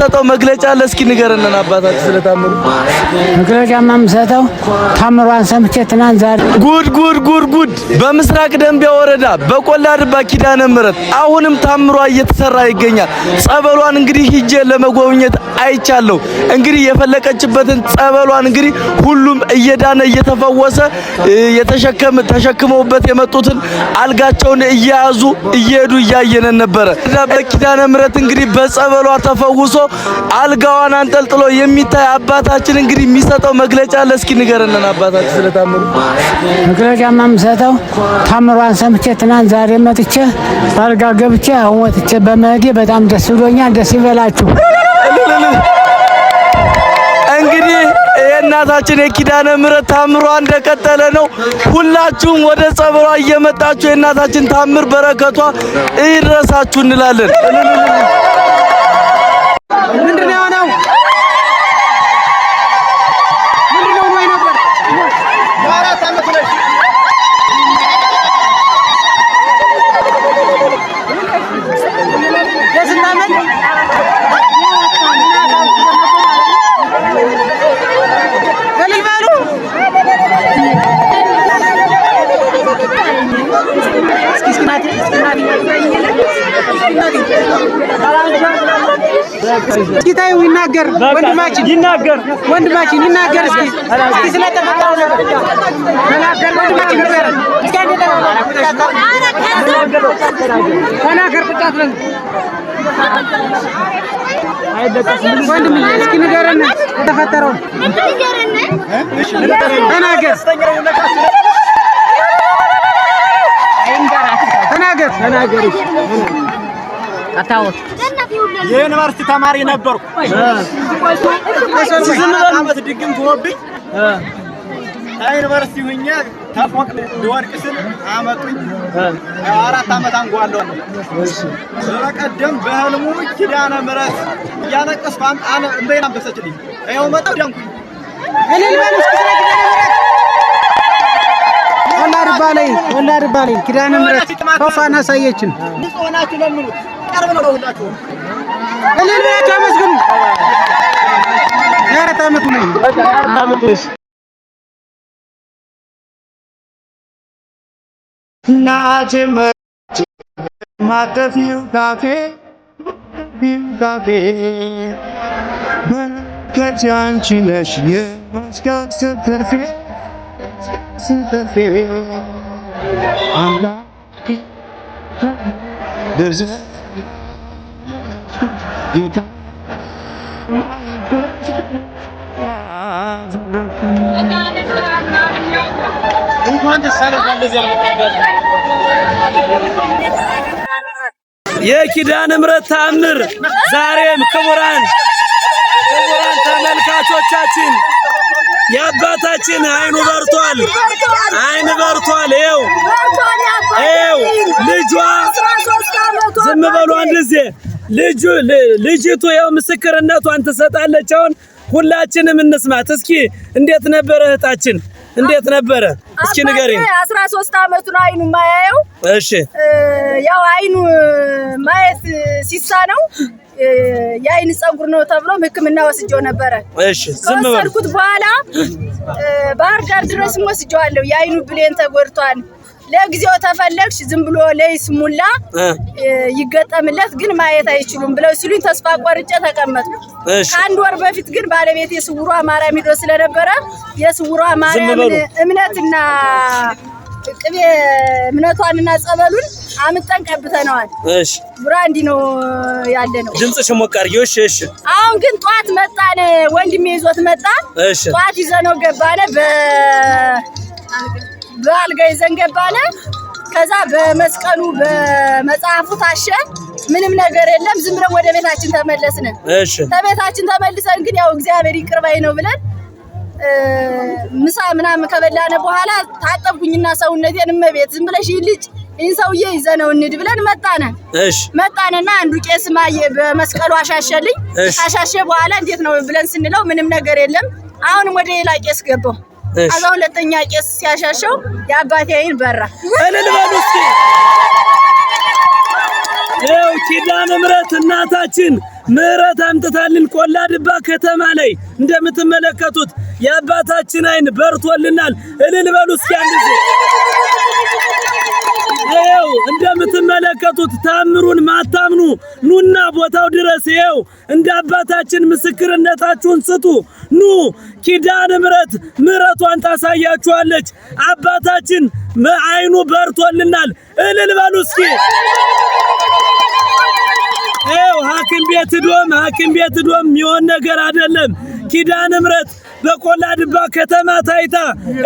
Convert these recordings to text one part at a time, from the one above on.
ተጠው መግለጫ ለስኪ ንገረና አባታችን ስለታምሩ መግለጫ ማምሰተው ታምሯን ሰምቼ ትናንት ዛሬ ጉድ በምስራቅ ደንቢያ ወረዳ በቆላ ድባ ኪዳነ ምሕረት አሁንም ታምሯ እየተሰራ ይገኛል። ጸበሏን እንግዲህ ሂጄ ለመጎብኘት አይቻለሁ። እንግዲህ የፈለቀችበትን ጸበሏን እንግዲህ ሁሉም እየዳነ እየተፈወሰ ተሸክመውበት የመጡትን አልጋቸውን እያያዙ እየሄዱ እያየነ ነበረ። በኪዳነ ምሕረት እንግዲህ በጸበሏ ተፈውሶ አልጋዋን አንጠልጥሎ የሚታይ አባታችን እንግዲህ የሚሰጠው መግለጫ ለስኪ ንገረና አባታችን ስለታምሩ መግለጫ ማምሰተው ታምሯን ሰምቼ ትናንት ዛሬ መጥቼ አልጋ ገብቼ አሁን ወጥቼ በመሄዴ በጣም ደስ ብሎኛል። ደስ ይበላችሁ። እንግዲህ የእናታችን የኪዳነ ምሕረት ታምሯ እንደቀጠለ ነው። ሁላችሁም ወደ ጸበሏ እየመጣችሁ የእናታችን ታምር በረከቷ ይድረሳችሁ እንላለን። ምንድነው የሆነው? እስኪታዩ ይናገር ወንድማችን ይናገር እስኪ ስለተፈጠረው ነገር ተናገር ወንድማችን ነገር እስኪ ተናገር ቁጣት ነው ወንድም እስኪ ንገረን ተፈጠረው ተናገር አታውት የዩኒቨርሲቲ ተማሪ ነበርኩ። አመት ድግም ተወብኝ ዩኒቨርሲቲ ሆኜ ተፎቅ ልወድቅ ስል አመጡኝ። 4 አመት አንጓለሁ። በቀደም በህልሙ ኪዳነ ምሕረት እያለቀስኩ አነ እንበይና በሰችልኝ ይኸው መጣው ዳንኩኝ። እልል በል እስኪ ስለ ወላድ ባለኝ ኪዳነ ምሕረት ፎፋና ሳየችን ንጹህናችሁ ለምኑ ቀርብ ነው ሁላችሁ እልል በላችሁ አመስግኑ። የአራት አመት ነኝ አመትሽ ናጀመ ማተፊው ካፌ ከጃንቺ ነሽ የመስጋት ስትርፌ there's የኪዳነ ምሕረት ታምር ዛሬም ክቡራን ተመልካቾቻችን የአባታችን አይኑ በርቷል። ይኸው ልጇ ዝም በሉ አንድ ጊዜ ልጅቱ ይኸው ምስክርነቷን ትሰጣለች። አሁን ሁላችንም እንስማት እስኪ። እንዴት ነበረ እህታችን? እንዴት ነበረ? እስኪ ንገሪኝ። 13 አመቱ ነው አይኑ ማያየው። እሺ ያው አይኑ ማየት ሲሳነው የአይን ጸጉር ነው ተብሎ ሕክምና ወስጄው ነበረ። እሺ ዝም በሉ። ከወሰድኩት በኋላ ባህር ዳር ድረስ ወስጄዋለሁ። የአይኑ ብሌን ተጎድቷል። ለጊዜው ተፈለግሽ ዝም ብሎ ለይስሙላ ይገጠምለት ግን ማየት አይችሉም ብለው ሲሉኝ ተስፋ ቆርጬ ተቀመጥኩ። ከአንድ ወር በፊት ግን ባለቤት የስውሯ ማርያም ሄዶ ስለነበረ የስውሯ ማርያም እምነትና ቅቤ እምነቷንና ጸበሉን አምጠን ቀብተነዋል። እሺ ብራንዲ ነው ያለ ነው። ድምጽሽ ሞቅ አድርጊው። እሺ አሁን ግን ጧት መጣነ ወንድሜ ይዞት መጣ። ጧት ይዘነው ገባነ በአልጋ ይዘን ገባነ። ከዛ በመስቀሉ በመጽሐፉ ታሸ። ምንም ነገር የለም። ዝም ብለን ወደ ቤታችን ተመለስን። እሺ ተቤታችን ተመልሰን ግን ያው እግዚአብሔር ይቅር ባይ ነው ብለን ምሳ ምናምን ከበላነ በኋላ ታጠብኩኝና ሰውነቴን እመቤት ዝም ብለሽ ልጅ ይሄን ሰውዬ ይዘነው እንሂድ ብለን መጣነ። መጣነና አንዱ ቄስ ማየ በመስቀሉ አሻሸልኝ። አሻሸ በኋላ እንዴት ነው ብለን ስንለው ምንም ነገር የለም። አሁንም ወደ ሌላ ቄስ ገባው። አዛው ሁለተኛ ቄስ ሲያሻሸው የአባቴ አይን በራ። እልል በሉ እስኪ። ይኸው ኪዳነ ምሕረት እናታችን ምህረት አምጥታልን ቆላድባ ከተማ ላይ እንደምትመለከቱት የአባታችን አይን በርቶልናል። እልል በሉ እስኪ አንድ ጊዜ። ይኸው እንደምትመለከቱት ታምሩን ማታምኑ ኑና ቦታው ድረስ ይኸው እንደ አባታችን ምስክርነታችሁን ስጡ። ኑ ኪዳነ ምህረት ምህረቷን ታሳያችኋለች። አባታችን አይኑ በርቶልናል። እልል በሉ እስኪ። ይኸው ሐኪም ቤት ዶም የሚሆን ነገር አይደለም። ኪዳነ ምህረት በቆላድባ ከተማ ታይታ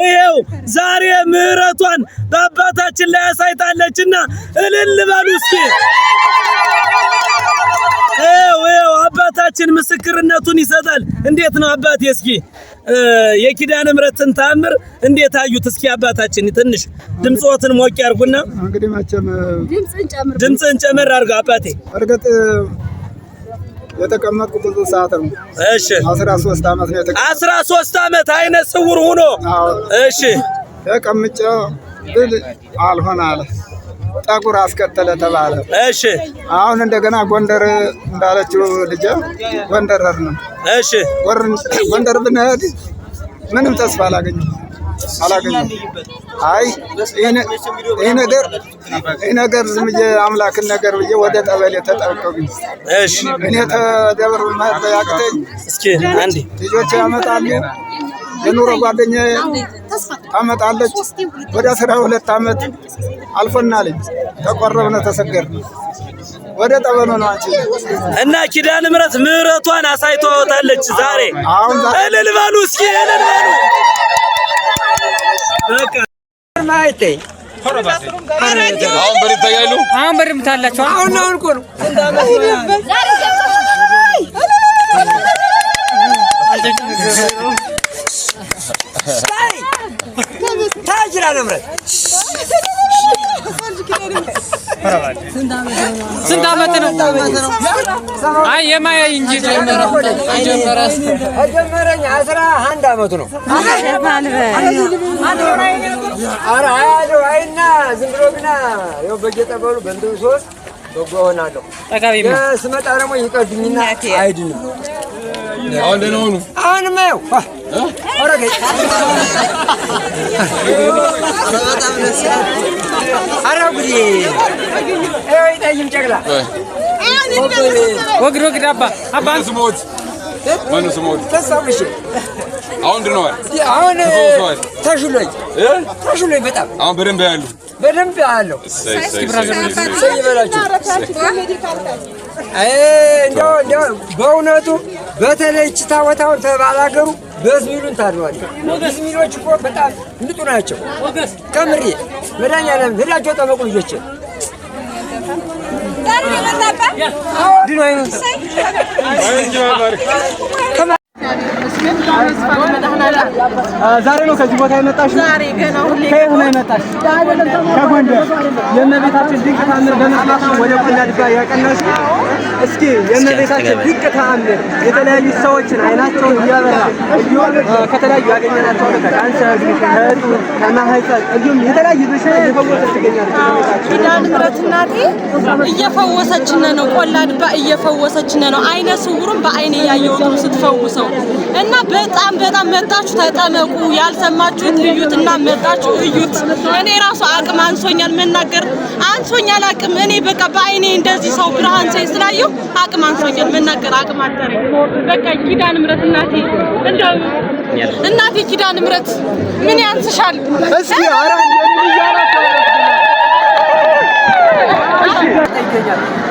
ይኸው ዛሬ ምህረቷን በአባታችን ላይ ያሳይታለችና እልል በሉ እስኪ። ይኸው አባታችን ምስክርነቱን ይሰጣል። እንዴት ነው አባቴ? እስኪ የኪዳነ ምህረትን ታምር እንዴት አዩት? እስኪ አባታችን ትንሽ ድምጾትን ሞቅ ያርጉና እንግዲህ መቼም ድምጽን ጨመር አድርገው አባቴ። እርግጥ የተቀመጥኩ ብዙ ሰዓት ነው። እሺ 13 አመት ነው የተቀመጥኩ። 13 አመት አይነ ስውር ሆኖ እሺ ተቀምጬ ብል አልሆነ አለ። ጠጉር አስከተለ ተባለ። እሺ አሁን እንደገና ጎንደር እንዳለችው ልጅ ጎንደር ነው። እሺ ጎንደር ብንሄድ ምንም ተስፋ አላገኘም። አይ ይሄ ነገር ዝም ብዬ አምላክን ነገር ብዬ ወደ ጠበሌ ተጠቀምኩኝ። እሺ እኔ ተደብር ማለት ያቅተኝ እስኪ አንዴ ልጆች ያመጣሉ። የኑሮ ጓደኛዬ ታመጣለች። ወደ 12 አመት አልፎናልኝ። ተቆረብነ ተሰገርን። ወደ ጠበሎ ነው አንቺ እና ኪዳነ ምህረት ምህረቷን አሳይቷታለች ዛሬ። እልል በሉ እስኪ እልል በሉ። በቃ ማይቴ አሁን በሪ ታያሉ። አሁን በሪ ምታላችሁ። አሁን እኮ ነው ታጅራ ነምረት ስንት አመት ነው? አይ የማያ እንጂ ጀመረኝ 11 አመቱ ነው። አረ አይና ዝም ብሎ ግና ያው በየጠበሉ በእንትን ሶስት በጎ ሆናለሁ። ስመጣ ደግሞ ይቀድኝና አይድንም። አሁን ደህና ሆኑ። አሁንማ ያው አረገኝ አረጉዲ አይ ታይም ጨግላ ወግሮ ግዳባ አባ ስሞት ማን ስሞት ተሳብሽ አሁን ድነዋል። አሁን ተሽሎኝ በጣም አሁን በደንብ ያለው ሰይ በላችሁ። እንደው በእውነቱ በተለይ ታወታውን ተባላገሩ በዝሚሉን ታድዋል። በዝሚሎች እኮ በጣም ንጡ ናቸው። ከምሪ መድኃኒዓለም ሄዳቸው ጠበቁ ልጆች ዛሬ ነው ከዚህ ቦታ የመጣሽ? ዛሬ ገና ሁሌ ከየት ነው የመጣሽ? ከጎንደር። የእመቤታችን ድንቅ ተአምር በመስማት ነው ወደ ቆላድባ ያቀናሽ? እስኪ የእመቤታችን ድንቅ ተአምር የተለያዩ ሰዎችን አይናቸውን እያበራ ከተለያዩ ያገኘናቸው ከካንሰር፣ ከእጢ፣ ከማህፀን እንዲሁም የተለያዩ በሽታ እየፈወሰች ትገኛለች። ኪዳነ ምህረት እናቴ እየፈወሰችን ነው። ቆላድባ እየፈወሰችን ነው። አይነ ስውሩን በአይኔ ያየሁት ነው ስትፈውሰው እና በጣም መጣችሁ ተጠመቁ። ያልሰማችሁት እዩትና መጣችሁ እዩት። እኔ ራሱ አቅም አንሶኛል፣ መናገር አንሶኛል አቅም። እኔ በቃ በአይኔ እንደዚህ ሰው ብርሃን ሳይ ስላየሁ አቅም አንሶኛል፣ መናገር አቅም አጠረኝ። በቃ ኪዳነ ምህረት እናቴ እንደው እናቴ ኪዳነ ምህረት ምን ያንስሻል? እስኪ አራ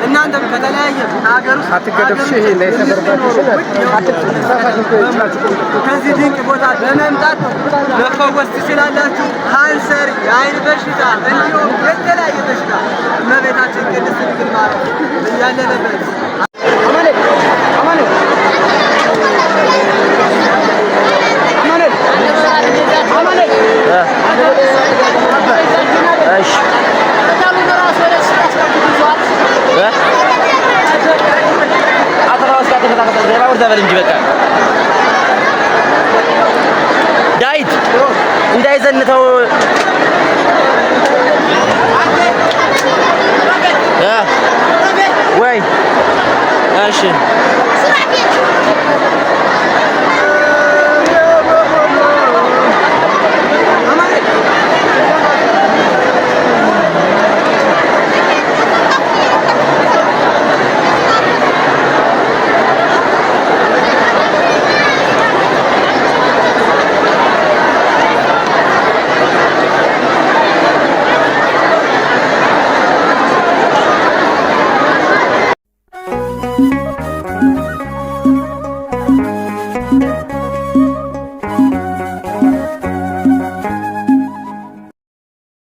እናንተ ከተለያየ ሀገር ውስጥ አትገደብሽ። ይሄ ላይ ተበርባችሁ ከዚህ ድንቅ ቦታ በመምጣት መፈወስ ትችላላችሁ። ካንሰር፣ የአይን በሽታ እንዲሁም የተለያየ በሽታ እመቤታችን ቅድስት ድንግል ማርያም ያለበት ዳዊት እንዳይዘንተው ወይ እሺ ነው።